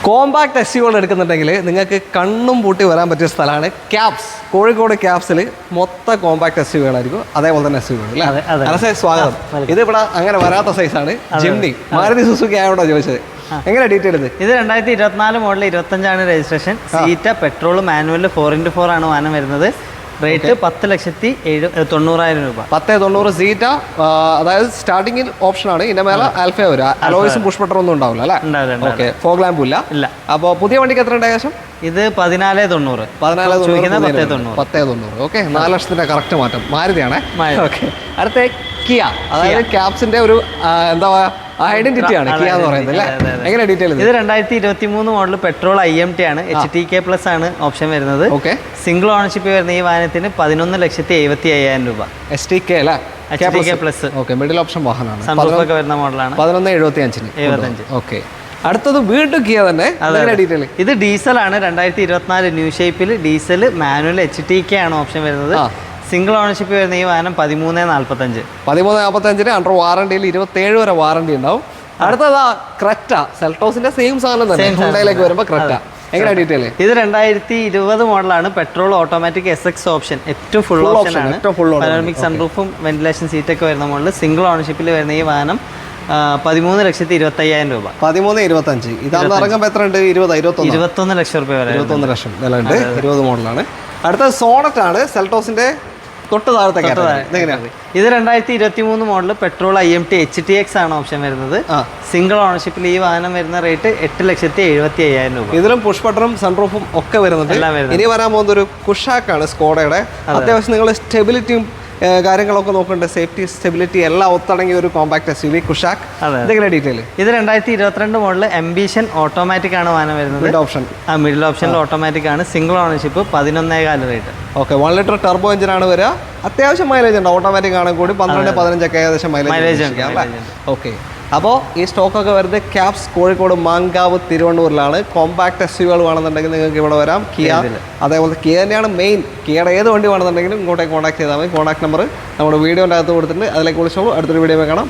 Compact S യുകൾ എടുക്കുന്നുണ്ടെങ്കിൽ നിങ്ങൾക്ക് കണ്ണും പൂട്ടി വരാൻ പറ്റിയ സ്ഥലമാണ് ക്യാബ്സ്. കോഴിക്കോട് ക്യാബ്സിൽ മൊത്തം കോമ്പാക്ട് എസ് യുകളായിരിക്കും, അതേപോലെ തന്നെ എസ് യുകൾ അല്ലേ? സ്വാഗതം. ഇത് ഇവിടെ അങ്ങനെ വരാത്ത സൈസാണ് ജിംനി. മാരുതി സുസുക്കി ആയോടോ ചോദിച്ചത്, എങ്ങനെ ഡീറ്റെയിൽ ഇത്? ഇത് 2024 model 25 registration. Zeta petrol manual 4x4 ആണ് വാഹനം വരുന്നത്. റേറ്റ് 10,90,000 രൂപ. 10,90 സീറ്റ, അതായത് സ്റ്റാർട്ടിംഗിൽ ഓപ്ഷനാണ്. ഇതിന്റെ മേലെ ആൽഫ വരും. അലോയ്സും പുഷ് ബട്ടർ ഒന്നും ഉണ്ടാവില്ല അല്ലേ? ഓക്കെ, ഫോഗ് ലാമ്പും ഇല്ല. അപ്പോൾ പുതിയ വണ്ടിക്ക് എത്ര ഉണ്ട് ഏകദേശം? ഇത് 14,90. 10,90. ഓക്കെ, 4 ലക്ഷത്തിന്റെ കറക്റ്റ് മാറ്റം. മാരുതിയാണേ. ഓക്കെ, അടുത്ത കിയ, അതായത് ക്യാബ്സിന്റെ ഒരു എന്താ ഐഡന്റിറ്റി ആണ് കിയ എന്ന് പറയുന്നത് അല്ലേ? എങ്ങനെ ഡീറ്റെയിൽ? ഇത് 2023 മോഡൽ പെട്രോൾ IMT ആണ്. HTK+ ആണ് ഓപ്ഷൻ വരുന്നത്. ഓക്കെ, സിംഗിൾ ഓണർഷിപ്പ് വരുന്ന ഈ വാഹനത്തിന് 11,75,000 രൂപ. STK അല്ലേ? HTK+. ഓക്കെ, മിഡിൽ ഓപ്ഷൻ വാഹനമാണ്. സൺറൂഫൊക്കെ വരുന്ന മോഡലാണ്. 11,75. ഓക്കെ, അടുത്തത് വീണ്ടും കിയ തന്നെ. ഡീറ്റെയിൽ? ഇത് ഡീസൽ ആണ്. 2024 ന്യൂ ഷേപ്പിൽ ഡീസൽ മാനുവൽ HTK ആണ് ഓപ്ഷൻ വരുന്നത്. സിംഗിൾ ഓണർഷിപ്പ് വരുന്ന ഈ വാഹനം 13,45. 13,45 അണ്ടർ വാറണ്ടിയിൽ 27 വരെ വാറണ്ടി ഉണ്ടാവും. അടുത്തതാ ക്രെറ്റ, സെൽട്ടോസിന്റെ സെയിം സാധനം തന്നെ. ഹുണ്ടായിലേക്ക് വരുമ്പോൾ ക്രെറ്റ. എങ്ങനെ ഡീറ്റെയിൽ? ഇത് 2020 മോഡലാണ്. പെട്രോൾ ഓട്ടോമാറ്റിക് SX ഓപ്ഷൻ, ഏറ്റവും ഫുൾ ഓപ്ഷൻ ആണ്. പനോറമിക് സൺറൂഫും വെന്റിലേഷൻ സീറ്റൊക്കെ വരുന്ന മോഡൽ. സിംഗിൾ ഓണർഷിപ്പിൽ വരുന്ന ഈ വാഹനം 13,25,000 രൂപ. 13,25. ഇതാകുമ്പോൾ ഇറങ്ങുമ്പോൾ എത്ര ഉണ്ട്? 21 ലക്ഷം രൂപ വരെ. 21 ലക്ഷം വില ഉണ്ട്. 20 മോഡലാണ്. അടുത്ത സോണറ്റ് ആണ്, സെൽട്ടോസിന്റെ തൊട്ട് താഴത്തെ. ഇത് 2023 മോഡൽ പെട്രോൾ IMT HTX ആണ് ഓപ്ഷൻ വരുന്നത്. സിംഗിൾ ഓണർഷിപ്പിൽ ഈ വാഹനം വരുന്ന റേറ്റ് 8,70,500 രൂപ. ഇതിലും പുഷ് ബട്ടറും സൺറൂഫും ഒക്കെ വരുന്നുണ്ട്. ഇനി വരാൻ പോകുന്ന ഒരു കുഷാക്കാണ് സ്കോഡയുടെ. അത്യാവശ്യം നിങ്ങൾ സ്റ്റെബിലിറ്റിയും കാര്യങ്ങളൊക്കെ നോക്കുന്നുണ്ട്, സേഫ്റ്റി സ്റ്റെബിലിറ്റി എല്ലാം ഒത്തടങ്ങിയ ഒരു കോമ്പാക്ട് SUV കുഷാക്ക്. എന്തെങ്കിലും ഡീറ്റെയിൽ? ഇത് 2022 മോഡൽ എംബിഷൻ ഓട്ടോമാറ്റിക് ആണ് വാഹനം വരുന്നത്. മിഡിൽ ഓപ്ഷനിൽ ഓട്ടോമാറ്റിക് ആണ്. Single ownership 11,400 rate. Okay, 1 litre turbo engine ആണ് വരിക. അത്യാവശ്യം മൈലേജ് ഉണ്ട്. ഓട്ടോമാറ്റിക് ആണെങ്കിൽ കൂടി 12-15 ഒക്കെ ഏകദേശം മൈലേജ് ഉണ്ട്. ഓക്കെ, അപ്പോൾ ഈ സ്റ്റോക്കൊക്കെ വരുന്നത് ക്യാബ്സ് കോഴിക്കോട്, മാങ്കാവ്, തിരുവണ്ണൂരിലാണ്. കോമ്പാക്ട് SUVകൾ വേണമെന്നുണ്ടെങ്കിൽ നിങ്ങൾക്ക് ഇവിടെ വരാം. കിയ, അതേപോലെ കിയ തന്നെയാണ് മെയിൻ. കിയയുടെ ഏത് വണ്ടി വേണമെന്നുണ്ടെങ്കിലും ഇങ്ങോട്ടേക്ക് കോൺടാക്ട് ചെയ്താൽ മതി. കോൺടാക്ട് നമ്പർ നമ്മുടെ വീഡിയോൻ്റെ അകത്ത് കൊടുത്തിട്ടുണ്ട്, അതിലേക്ക് വിളിച്ചോളൂ. അടുത്തൊരു വീഡിയോ കാണാം.